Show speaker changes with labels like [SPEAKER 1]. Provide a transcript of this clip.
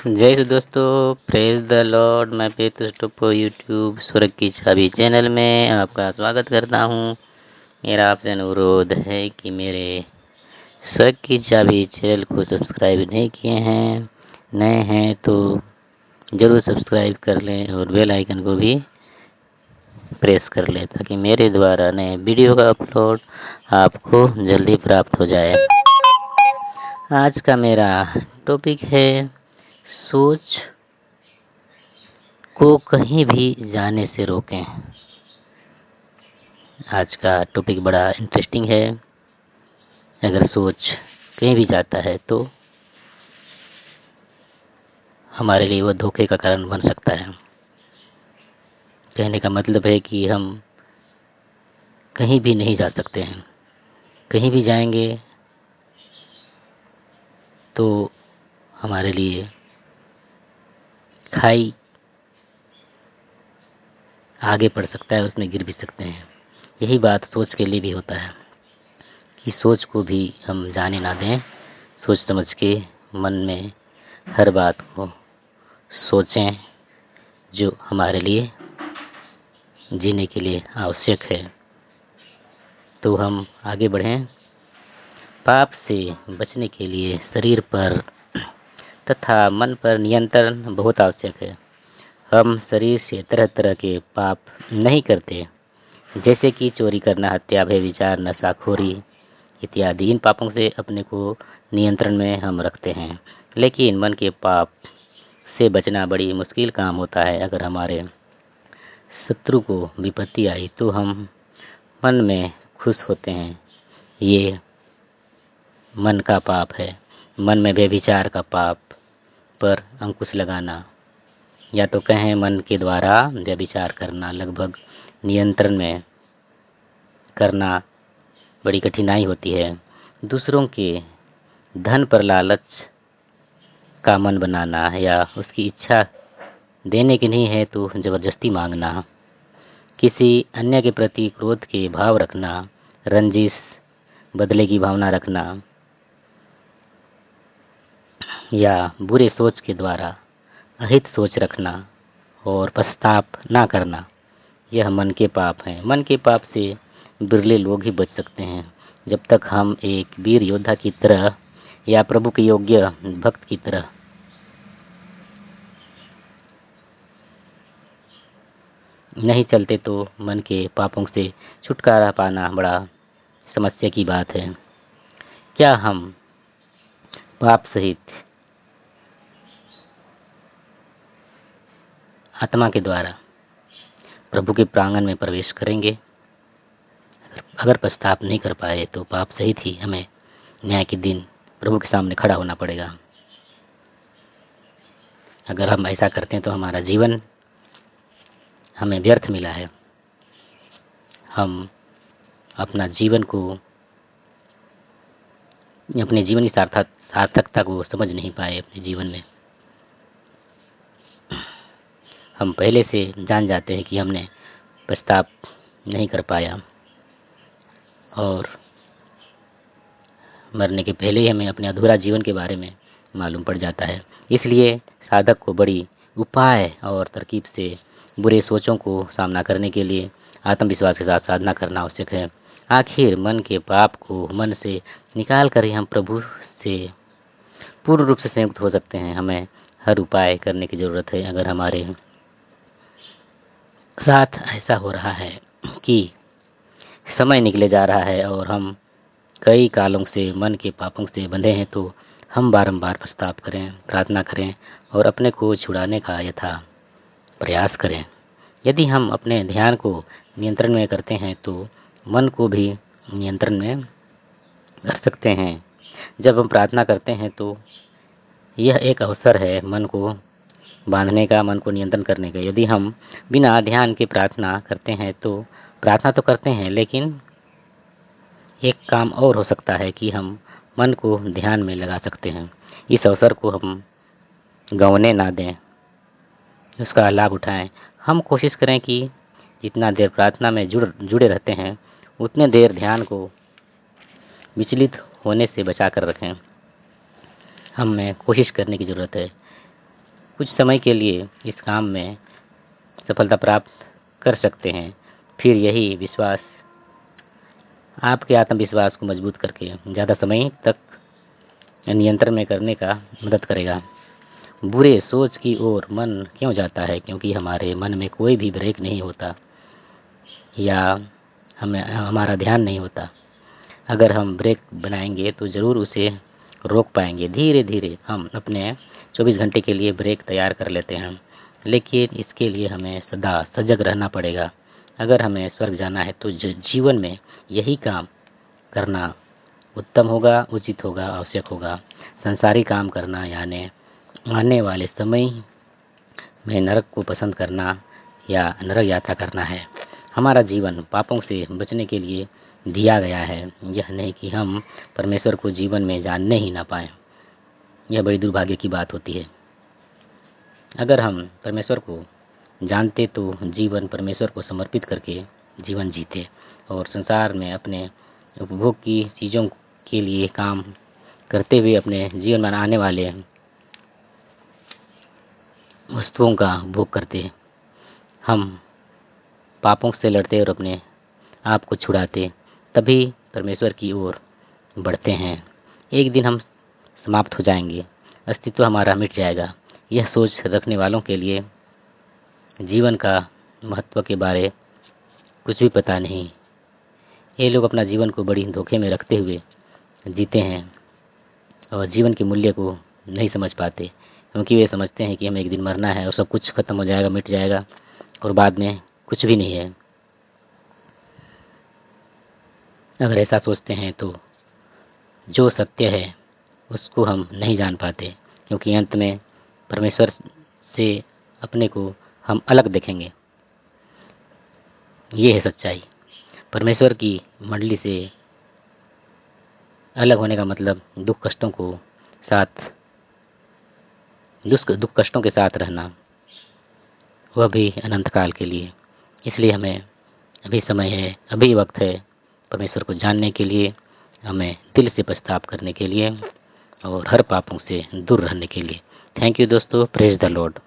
[SPEAKER 1] जय हो दोस्तों, प्रेज द लॉर्ड। मैं पेतुस टोप्पो यूट्यूब स्वर्ग की चाबी चैनल में आपका स्वागत करता हूँ। मेरा आपसे अनुरोध है कि मेरे स्वर्ग की चाबी चैनल को सब्सक्राइब नहीं किए हैं, नए हैं तो ज़रूर सब्सक्राइब कर लें और बेल आइकन को भी प्रेस कर लें ताकि मेरे द्वारा नए वीडियो का अपलोड आपको जल्दी प्राप्त हो जाए। आज का मेरा टॉपिक है सोच को कहीं भी जाने से रोकें। आज का टॉपिक बड़ा इंटरेस्टिंग है। अगर सोच कहीं भी जाता है तो हमारे लिए वो धोखे का कारण बन सकता है। कहने का मतलब है कि हम कहीं भी नहीं जा सकते हैं। कहीं भी जाएंगे तो हमारे लिए खाई आगे बढ़ सकता है, उसमें गिर भी सकते हैं। यही बात सोच के लिए भी होता है कि सोच को भी हम जाने ना दें। सोच समझ के मन में हर बात को सोचें जो हमारे लिए जीने के लिए आवश्यक है, तो हम आगे बढ़ें। पाप से बचने के लिए शरीर पर तथा मन पर नियंत्रण बहुत आवश्यक है। हम शरीर से तरह तरह के पाप नहीं करते, जैसे कि चोरी करना, हत्या, व्यभिचार, नशाखोरी इत्यादि। इन पापों से अपने को नियंत्रण में हम रखते हैं, लेकिन मन के पाप से बचना बड़ी मुश्किल काम होता है। अगर हमारे शत्रु को विपत्ति आई तो हम मन में खुश होते हैं। ये मन का पाप है। मन में व्यभिचार का पाप पर अंकुश लगाना, या तो कहें मन के द्वारा व्यभिचार करना, लगभग नियंत्रण में करना बड़ी कठिनाई होती है। दूसरों के धन पर लालच का मन बनाना, या उसकी इच्छा देने की नहीं है तो जबरदस्ती मांगना, किसी अन्य के प्रति क्रोध के भाव रखना, रंजिश, बदले की भावना रखना, या बुरे सोच के द्वारा अहित सोच रखना और पश्चाताप ना करना, यह मन के पाप हैं। मन के पाप से बिरले लोग ही बच सकते हैं। जब तक हम एक वीर योद्धा की तरह या प्रभु के योग्य भक्त की तरह नहीं चलते तो मन के पापों से छुटकारा पाना बड़ा समस्या की बात है। क्या हम पाप सहित आत्मा के द्वारा प्रभु के प्रांगण में प्रवेश करेंगे? अगर पश्चाताप नहीं कर पाए तो पाप सहित ही हमें न्याय के दिन प्रभु के सामने खड़ा होना पड़ेगा। अगर हम ऐसा करते हैं तो हमारा जीवन हमें व्यर्थ मिला है। हम अपना जीवन को, अपने जीवन की सार्थकता को समझ नहीं पाए। अपने जीवन में हम पहले से जान जाते हैं कि हमने पश्चाताप नहीं कर पाया, और मरने के पहले ही हमें अपने अधूरा जीवन के बारे में मालूम पड़ जाता है। इसलिए साधक को बड़ी उपाय और तरकीब से बुरे सोचों को सामना करने के लिए आत्मविश्वास के साथ साधना करना आवश्यक है। आखिर मन के पाप को मन से निकाल कर ही हम प्रभु से पूर्ण रूप से संयुक्त हो सकते हैं। हमें हर उपाय करने की ज़रूरत है। अगर हमारे साथ ऐसा हो रहा है कि समय निकले जा रहा है और हम कई कालों से मन के पापों से बंधे हैं, तो हम बारंबार पश्चाताप करें, प्रार्थना करें और अपने को छुड़ाने का यथा प्रयास करें। यदि हम अपने ध्यान को नियंत्रण में करते हैं तो मन को भी नियंत्रण में कर सकते हैं। जब हम प्रार्थना करते हैं तो यह एक अवसर है मन को बांधने का, मन को नियंत्रण करने का। यदि हम बिना ध्यान के प्रार्थना करते हैं तो प्रार्थना तो करते हैं, लेकिन एक काम और हो सकता है कि हम मन को ध्यान में लगा सकते हैं। इस अवसर को हम गंवाने ना दें, उसका लाभ उठाएं। हम कोशिश करें कि जितना देर प्रार्थना में जुड़े रहते हैं, उतने देर ध्यान को विचलित होने से बचा कर रखें। हमें कोशिश करने की ज़रूरत है कुछ समय के लिए इस काम में सफलता प्राप्त कर सकते हैं, फिर यही विश्वास आपके आत्मविश्वास को मजबूत करके ज़्यादा समय तक नियंत्रण में करने का मदद करेगा। बुरे सोच की ओर मन क्यों जाता है? क्योंकि हमारे मन में कोई भी ब्रेक नहीं होता या हमारा ध्यान नहीं होता। अगर हम ब्रेक बनाएंगे तो ज़रूर उसे रोक पाएंगे। धीरे धीरे हम अपने 24 घंटे के लिए ब्रेक तैयार कर लेते हैं, लेकिन इसके लिए हमें सदा सजग रहना पड़ेगा। अगर हमें स्वर्ग जाना है तो जीवन में यही काम करना उत्तम होगा, उचित होगा, आवश्यक होगा। संसारी काम करना यानी आने वाले समय में नरक को पसंद करना या नरक यात्रा करना है। हमारा जीवन पापों से बचने के लिए दिया गया है, यह नहीं कि हम परमेश्वर को जीवन में जानने ही ना पाएं। यह बड़ी दुर्भाग्य की बात होती है। अगर हम परमेश्वर को जानते तो जीवन परमेश्वर को समर्पित करके जीवन जीते और संसार में अपने उपभोग की चीज़ों के लिए काम करते हुए अपने जीवन में आने वाले वस्तुओं का भोग करते। हम पापों से लड़ते और अपने आप को छुड़ाते, तभी परमेश्वर की ओर बढ़ते हैं। एक दिन हम समाप्त हो जाएंगे, अस्तित्व हमारा मिट जाएगा। यह सोच रखने वालों के लिए जीवन का महत्व के बारे कुछ भी पता नहीं। ये लोग अपना जीवन को बड़ी धोखे में रखते हुए जीते हैं और जीवन के मूल्य को नहीं समझ पाते, क्योंकि वे समझते हैं कि हमें एक दिन मरना है और सब कुछ खत्म हो जाएगा, मिट जाएगा और बाद में कुछ भी नहीं है। अगर ऐसा सोचते हैं तो जो सत्य है उसको हम नहीं जान पाते, क्योंकि अंत में परमेश्वर से अपने को हम अलग देखेंगे। ये है सच्चाई। परमेश्वर की मंडली से अलग होने का मतलब दुख कष्टों के साथ रहना, वह भी अनंत काल के लिए। इसलिए हमें अभी समय है, अभी वक्त है परमेश्वर को जानने के लिए, हमें दिल से पछतावा करने के लिए और हर पापों से दूर रहने के लिए। थैंक यू दोस्तों। Praise the Lord.